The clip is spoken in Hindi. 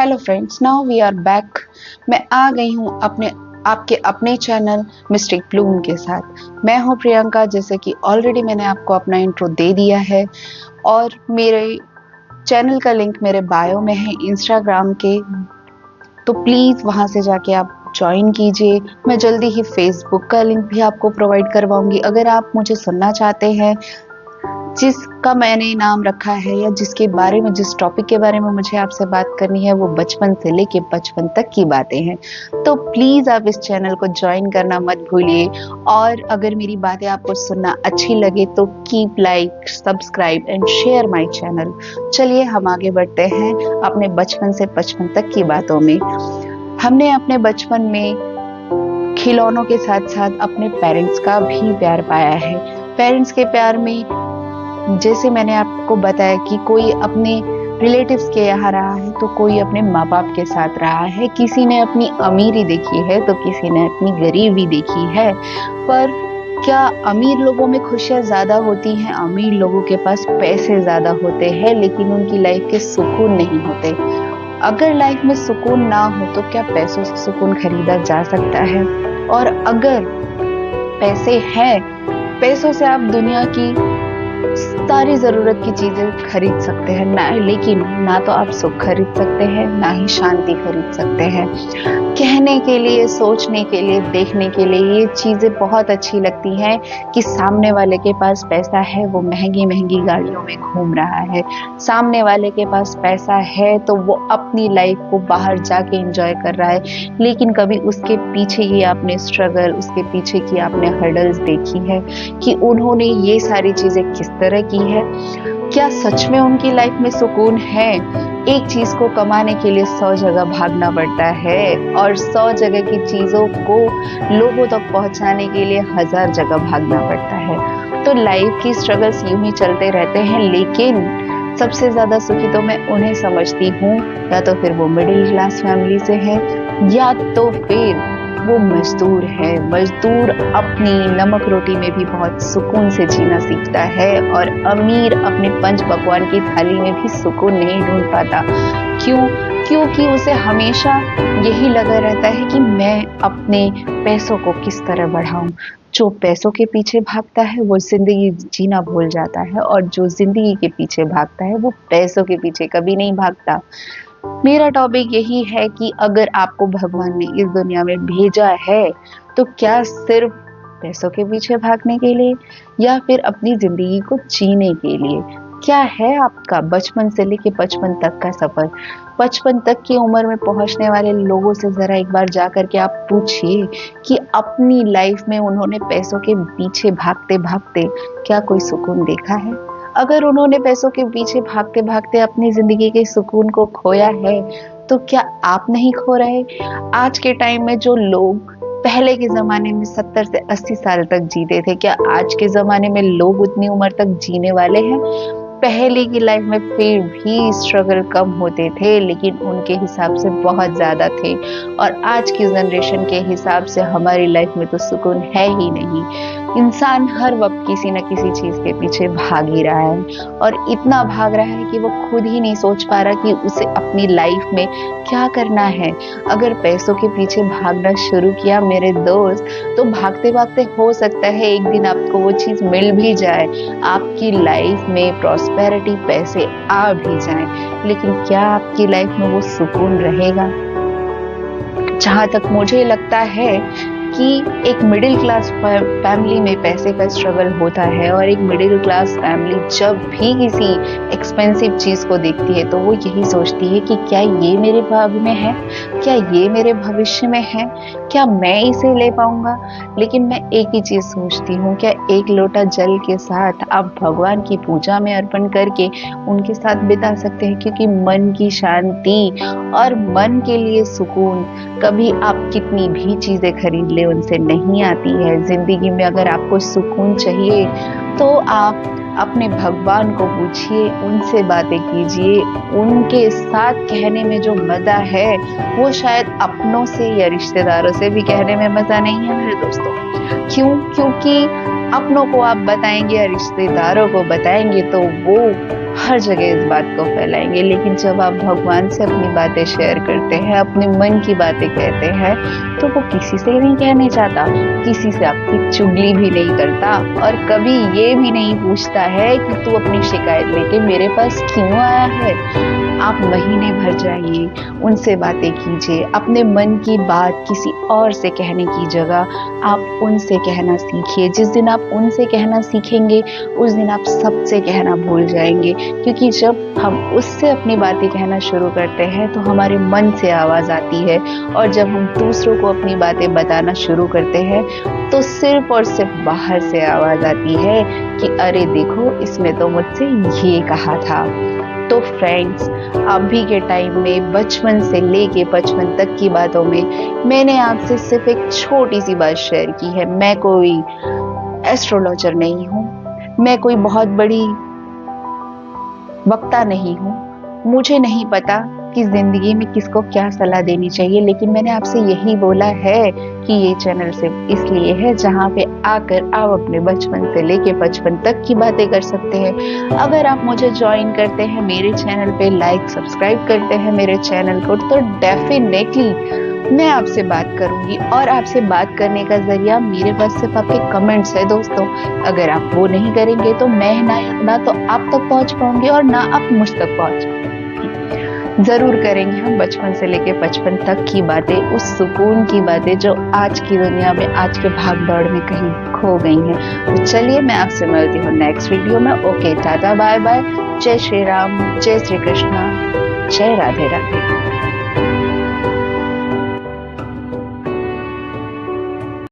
Hello friends, now we are back. मैं आ गई हूँ आपके अपने चैनल मिस्टिक ब्लूम के साथ। मैं हूँ प्रियंका। जैसे कि ऑलरेडी मैंने आपको अपना इंट्रो दे दिया है और मेरे चैनल का लिंक मेरे बायो में है इंस्टाग्राम के, तो प्लीज़ वहाँ से जाके आप ज्वाइन कीजिए। मैं जल्दी ही फेसबुक का लिंक भी आपको प्रोवाइड करवाऊंगी। अगर आप मुझे सुनना चाहते हैं, जिसका मैंने नाम रखा है या जिसके बारे में, जिस टॉपिक के बारे में मुझे आपसे बात करनी है, वो बचपन से लेके बचपन तक की बातें हैं, तो प्लीज़ आप इस चैनल को ज्वाइन करना मत भूलिए। और अगर मेरी बातें आपको सुनना अच्छी लगे तो keep like, subscribe and share my channel. चलिए हम आगे बढ़ते हैं अपने बचपन से बचपन तक की बातों में। हमने अपने बचपन में खिलौनों के साथ साथ अपने पेरेंट्स का भी प्यार पाया है। पेरेंट्स के प्यार में जैसे मैंने आपको बताया कि कोई अपने रिलेटिव्स के यहाँ रहा है तो कोई अपने माँ बाप के साथ रहा है। किसी ने अपनी अमीरी देखी है तो किसी ने अपनी गरीबी देखी है। पर क्या अमीर लोगों में खुशियाँ ज़्यादा होती हैं? अमीर लोगों के पास पैसे ज़्यादा होते हैं लेकिन उनकी लाइफ के सुकून नहीं होते। अगर लाइफ में सुकून ना हो तो क्या पैसों से सुकून खरीदा जा सकता है? और अगर पैसे हैं, पैसों से आप दुनिया की सारी जरूरत की चीजें खरीद सकते हैं ना, लेकिन ना तो आप सुख खरीद सकते हैं ना ही शांति खरीद सकते हैं। कहने के लिए, सोचने के लिए, देखने के लिए ये चीजें बहुत अच्छी लगती हैं कि सामने वाले के पास पैसा है, वो महंगी महंगी गाड़ियों में घूम रहा है। सामने वाले के पास पैसा है तो वो अपनी लाइफ को बाहर जाके एंजॉय कर रहा है, लेकिन कभी उसके पीछे की आपने स्ट्रगल, उसके पीछे की आपने हर्डल्स देखी है कि उन्होंने ये सारी चीजें किस तरह की है? क्या सच में उनकी लाइफ में सुकून है? एक चीज को कमाने के लिए 100 जगह भागना पड़ता है और 100 जगह की चीजों को लोगों तक पहुंचाने के लिए 1000 जगह भागना पड़ता है। तो लाइफ की स्ट्रगल्स यूं ही चलते रहते हैं, लेकिन सबसे ज्यादा सुखी तो मैं उन्हें समझती हूँ, या तो फिर वो मिडिल क्लास फैमिली से है या तो फिर वो मजदूर है। मजदूर अपनी नमक रोटी में भी बहुत सुकून से जीना सीखता है और अमीर अपने पंच पकवान की थाली में भी सुकून नहीं ढूंढ पाता। क्यों? क्योंकि उसे हमेशा यही लगा रहता है कि मैं अपने पैसों को किस तरह बढ़ाऊं। जो पैसों के पीछे भागता है वो जिंदगी जीना भूल जाता है, और जो जिंदगी के पीछे भागता है वो पैसों के पीछे कभी नहीं भागता। मेरा टॉपिक यही है कि अगर आपको भगवान ने इस दुनिया में भेजा है तो क्या सिर्फ पैसों के पीछे भागने के लिए या फिर अपनी जिंदगी को जीने के लिए? क्या है आपका बचपन से लेके 55 तक का सफर? 55 तक की उम्र में पहुंचने वाले लोगों से जरा एक बार जा करके आप पूछिए कि अपनी लाइफ में उन्होंने पैसों के पीछे भागते भागते क्या कोई सुकून देखा है? अगर उन्होंने पैसों के पीछे भागते भागते अपनी जिंदगी के सुकून को खोया है तो क्या आप नहीं खो रहे? आज के टाइम में जो लोग पहले के जमाने में 70 से 80 साल तक जीते थे, क्या आज के जमाने में लोग उतनी उम्र तक जीने वाले हैं? पहले की लाइफ में फिर भी स्ट्रगल कम होते थे लेकिन उनके हिसाब से बहुत ज्यादा थे, और आज की जनरेशन के हिसाब से हमारी लाइफ में तो सुकून है ही नहीं। इंसान हर वक्त किसी न किसी चीज के पीछे भाग ही रहा है, और इतना भाग रहा है कि वो खुद ही नहीं सोच पा रहा कि उसे अपनी लाइफ में क्या करना है। अगर पैसों के पीछे भागना शुरू किया मेरे दोस्त, तो भागते भागते हो सकता है एक दिन आपको वो चीज मिल भी जाए, आपकी लाइफ में प्रॉस्पेरिटी, पैसे आ भी जाएं, लेकिन क्या आपकी लाइफ में वो सुकून रहेगा? जहां तक मुझे लगता है कि एक मिडिल क्लास फैमिली में पैसे का स्ट्रगल होता है, और एक मिडिल क्लास फैमिली जब भी किसी एक्सपेंसिव चीज को देखती है तो वो यही सोचती है कि क्या ये मेरे भाग्य में है, क्या ये मेरे भविष्य में है, क्या मैं इसे ले पाऊंगा? लेकिन मैं एक ही चीज सोचती हूँ, क्या एक लोटा जल के साथ आप भगवान की पूजा में अर्पण करके उनके साथ बिता सकते हैं? क्योंकि मन की शांति और मन के लिए सुकून कभी आप कितनी भी चीजें खरीद ले उनसे नहीं आती है। जिंदगी में अगर आपको सुकून चाहिए तो आप अपने भगवान को पूछिए, उनसे बातें कीजिए। उनके साथ कहने में जो मजा है वो शायद अपनों से या रिश्तेदारों से भी कहने में मजा नहीं है मेरे दोस्तों। क्यों? क्योंकि अपनों को आप बताएंगे या रिश्तेदारों को बताएंगे तो वो हर जगह इस बात को फैलाएंगे, लेकिन जब आप भगवान से अपनी बातें शेयर करते हैं, अपने मन की बातें कहते हैं, तो वो किसी से नहीं कहने चाहता, किसी से आपकी चुगली भी नहीं करता और कभी ये भी नहीं पूछता है कि तू अपनी शिकायत लेके मेरे पास क्यों आया है। आप महीने भर जाइए, उनसे बातें कीजिए, अपने मन की बात किसी और से कहने की जगह आप उनसे कहना सीखिए। जिस दिन आप उनसे कहना सीखेंगे, उस दिन आप सबसे कहना भूल जाएंगे, क्योंकि जब हम उससे अपनी बातें कहना शुरू करते हैं तो हमारे मन से आवाज़ आती है, और जब हम दूसरों को अपनी बातें बताना शुरू करते हैं तो सिर्फ और सिर्फ बाहर से आवाज़ आती है कि अरे देखो, इसने तो मुझसे ये कहा था। तो फ्रेंड्स, अभी के टाइम में बचपन से लेके 55 तक की बातों में मैंने आपसे सिर्फ एक छोटी सी बात शेयर की है। मैं कोई एस्ट्रोलॉजर नहीं हूँ, मैं कोई बहुत बड़ी वक्ता नहीं हूँ, मुझे नहीं पता कि जिंदगी में किसको क्या सलाह देनी चाहिए, लेकिन मैंने आपसे यही बोला है कि ये चैनल सिर्फ इसलिए है जहाँ पे आकर आप अपने बचपन से लेके 55 तक की बातें कर सकते हैं। अगर आप मुझे ज्वाइन करते हैं मेरे चैनल पे, लाइक सब्सक्राइब करते हैं मेरे चैनल को, तो डेफिनेटली मैं आपसे बात करूंगी, और आपसे बात करने का जरिया मेरे पास सिर्फ आपके कमेंट्स है दोस्तों। अगर आप वो नहीं करेंगे तो मैं ना तो आप तक पहुंच पाऊंगी और ना आप मुझ तक पहुंच पाऊंगी। जरूर करेंगे हम बचपन से लेके 55 तक की बातें, उस सुकून की बातें जो आज की दुनिया में, आज के भाग दौड़ में कहीं खो गई हैं। तो चलिए, मैं आपसे मिलती हूँ नेक्स्ट वीडियो में। ओके, टाटा बाय बाय, जय श्री राम, जय श्री कृष्णा, जय राधे राधे।